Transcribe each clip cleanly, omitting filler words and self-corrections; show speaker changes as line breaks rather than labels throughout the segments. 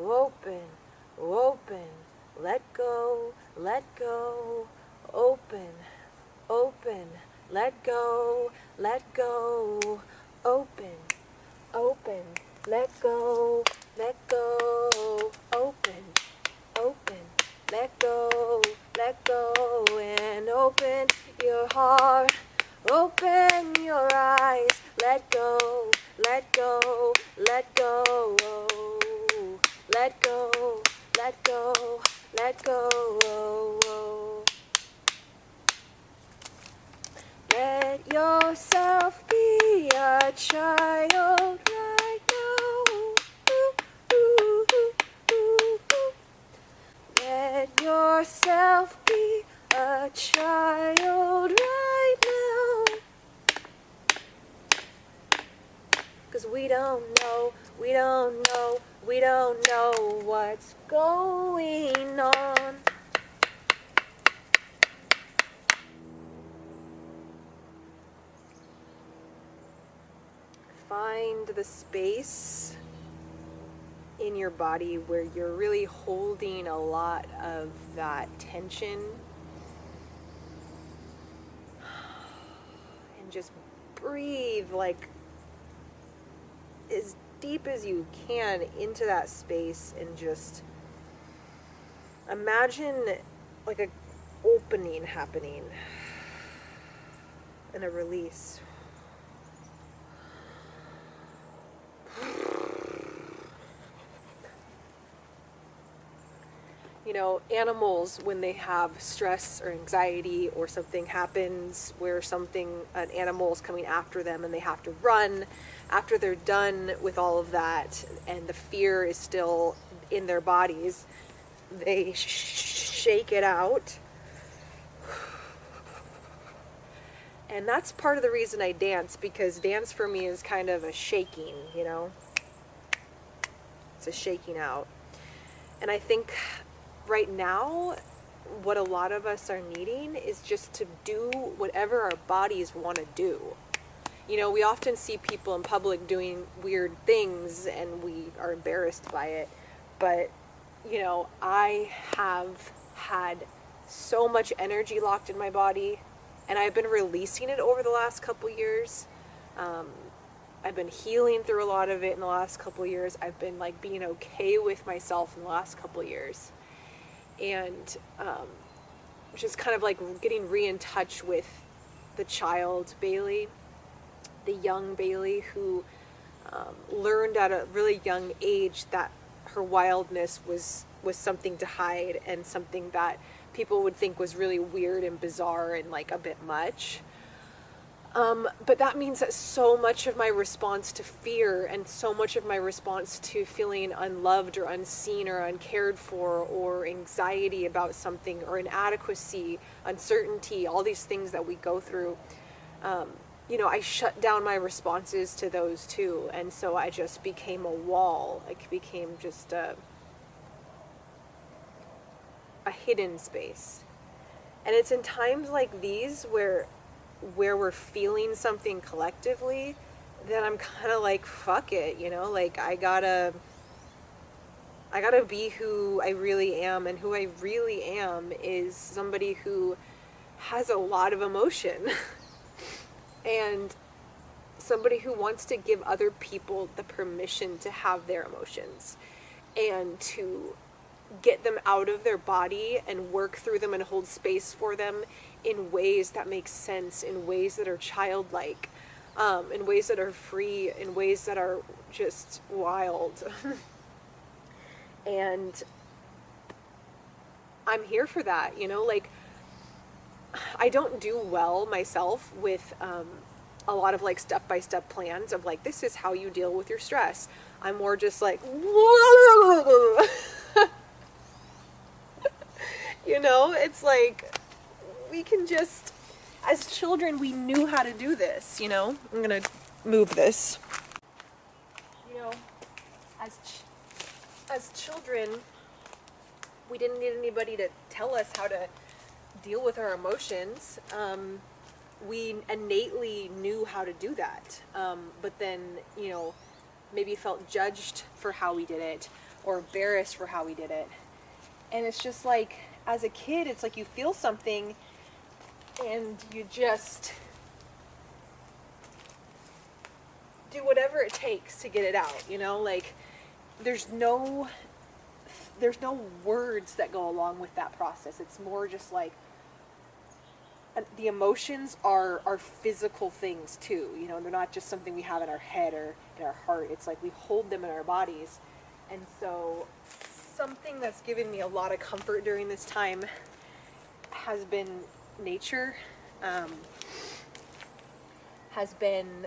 open, open, let go, open, open, let go, open, open, let go, open, open, let go, and open your heart, open your eyes, let go, let go, let go, let go, let go, let go. Let yourself be a child right now. Let yourself be a child right now. 'Cause we don't know what's going on. Find the space in your body where you're really holding a lot of that tension, and just breathe like as deep as you can into that space, and just imagine like a opening happening and a release. You know, animals, when they have stress or anxiety or something happens where an animal is coming after them and they have to run, after they're done with all of that and the fear is still in their bodies, they shake it out. And that's part of the reason I dance, because dance for me is kind of a shaking, you know? It's a shaking out. And I think right now, what a lot of us are needing is just to do whatever our bodies want to do. You know, we often see people in public doing weird things and we are embarrassed by it. But, you know, I have had so much energy locked in my body, and I've been releasing it over the last couple years. I've been healing through a lot of it in the last couple years. I've been like being okay with myself in the last couple years. And just kind of like getting in touch with the child Bailey, the young Bailey, who learned at a really young age that her wildness was something to hide, and something that people would think was really weird and bizarre and like a bit much. But that means that so much of my response to fear, and so much of my response to feeling unloved or unseen or uncared for, or anxiety about something, or inadequacy, uncertainty, all these things that we go through, you know, I shut down my responses to those too. And so I just became a wall. I became just a hidden space. And it's in times like these where we're feeling something collectively that I'm kind of like, fuck it, you know, like I gotta be who I really am. And who I really am is somebody who has a lot of emotion and somebody who wants to give other people the permission to have their emotions and to get them out of their body and work through them and hold space for them in ways that make sense, in ways that are childlike, in ways that are free, in ways that are just wild. And I'm here for that, you know, like I don't do well myself with a lot of like step-by-step plans of like, this is how you deal with your stress. I'm more just like, you know, it's like, we can just, as children, we knew how to do this, you know? I'm going to move this. You know, as children, we didn't need anybody to tell us how to deal with our emotions. We innately knew how to do that. But then, you know, maybe felt judged for how we did it, or embarrassed for how we did it. And it's just like, as a kid, it's like you feel something and you just do whatever it takes to get it out, you know? Like, there's no words that go along with that process. It's more just like, the emotions are physical things too, you know? They're not just something we have in our head or in our heart. It's like we hold them in our bodies. And so something that's given me a lot of comfort during this time has been nature, has been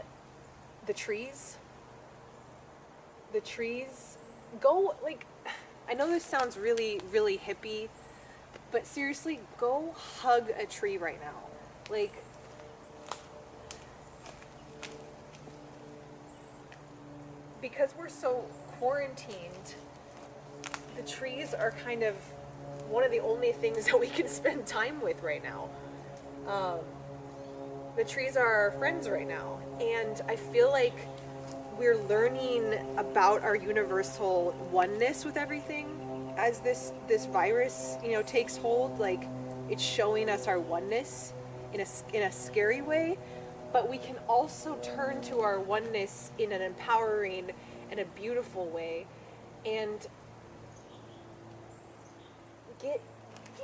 the trees. The trees go, like, I know this sounds really, really hippie, but seriously, go hug a tree right now. Like, because we're so quarantined, the trees are kind of one of the only things that we can spend time with right now. The trees are our friends right now, and I feel like we're learning about our universal oneness with everything as this virus, you know, takes hold. Like, it's showing us our oneness in a scary way, but we can also turn to our oneness in an empowering and a beautiful way, and get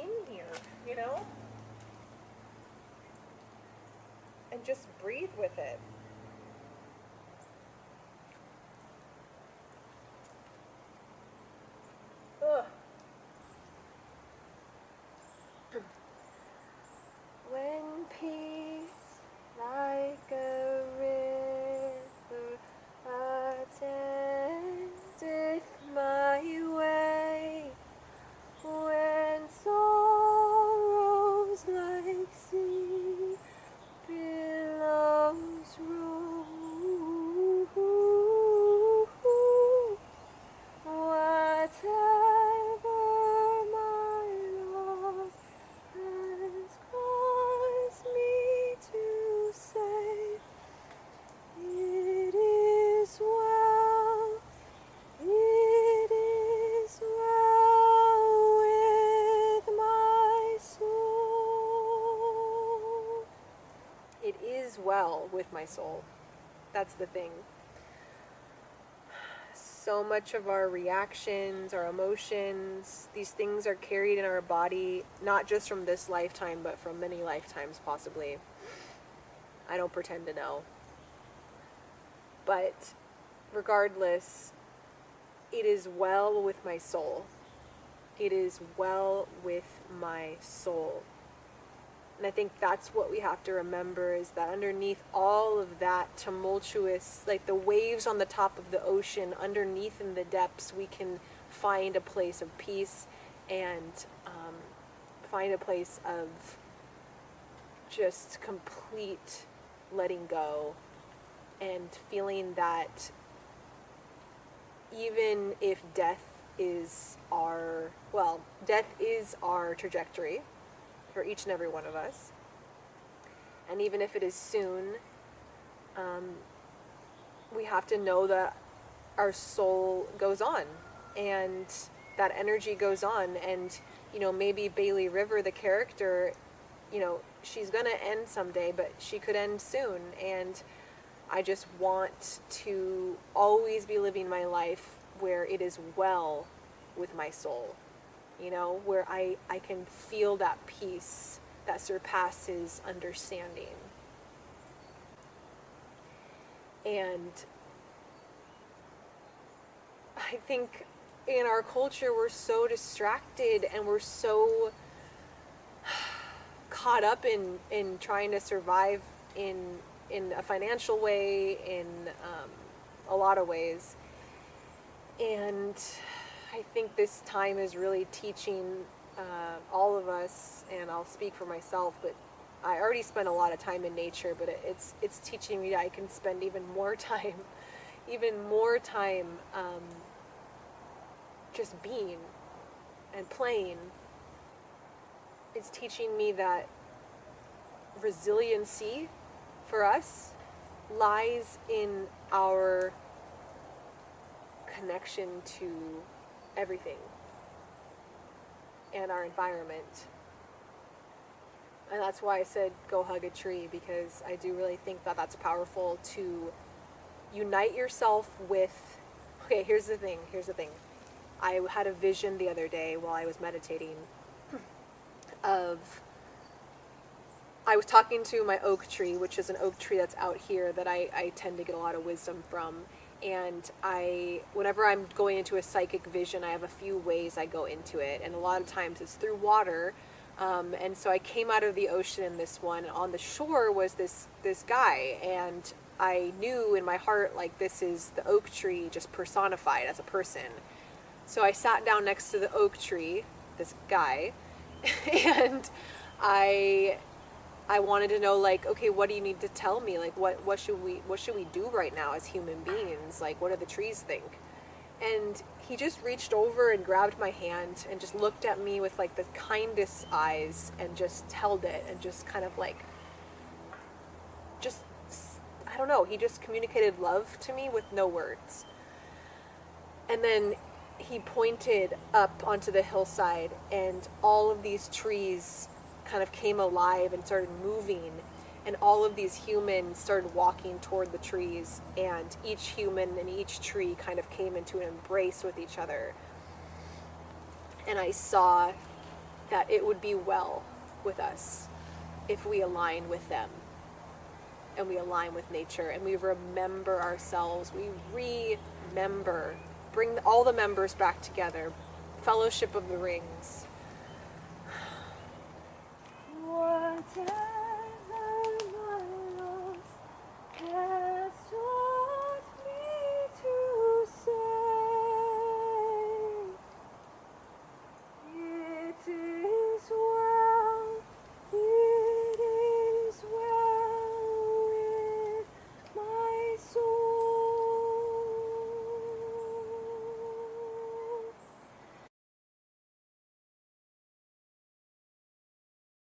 in here, you know, and just breathe with it. Ugh. When peace like a river attendeth my way, when sorrows like sea billows roll, whatever my loss has caused me to say, it is well, it is well with my soul. It is well with my soul. That's the thing. So much of our reactions, our emotions, these things are carried in our body, not just from this lifetime, but from many lifetimes possibly. I don't pretend to know. But regardless, it is well with my soul. It is well with my soul. And I think that's what we have to remember, is that underneath all of that tumultuous, like the waves on the top of the ocean, underneath in the depths, we can find a place of peace and find a place of just complete letting go and feeling that even if death is our trajectory for each and every one of us, and even if it is soon, we have to know that our soul goes on and that energy goes on. And, you know, maybe Bailey River, the character, you know, she's gonna end someday, but she could end soon. And I just want to always be living my life where it is well with my soul, you know, where I can feel that peace that surpasses understanding. And I think in our culture, we're so distracted and we're so caught up in trying to survive in a financial way, in a lot of ways. And I think this time is really teaching all of us, and I'll speak for myself, but I already spent a lot of time in nature, but it's teaching me that I can spend even more time just being and playing. It's teaching me that resiliency for us lies in our connection to everything and our environment. And that's why I said go hug a tree, because I do really think that that's powerful to unite yourself with. Okay, here's the thing. I had a vision the other day while I was meditating of, I was talking to my oak tree, which is an oak tree that's out here that I tend to get a lot of wisdom from. And whenever I'm going into a psychic vision, I have a few ways I go into it. And a lot of times it's through water. And so I came out of the ocean in this one, and on the shore was this guy, and I knew in my heart, like, this is the oak tree just personified as a person. So I sat down next to the oak tree, this guy, and I wanted to know, like, okay, what do you need to tell me? Like, what should we do right now as human beings? Like, what do the trees think? And he just reached over and grabbed my hand and just looked at me with, like, the kindest eyes and just held it and just kind of, like, just, I don't know, he just communicated love to me with no words. And then he pointed up onto the hillside, and all of these trees kind of came alive and started moving, and all of these humans started walking toward the trees, and each human and each tree kind of came into an embrace with each other. And I saw that it would be well with us if we align with them, and we align with nature, and we remember ourselves. We remember, bring all the members back together. Fellowship of the Rings. What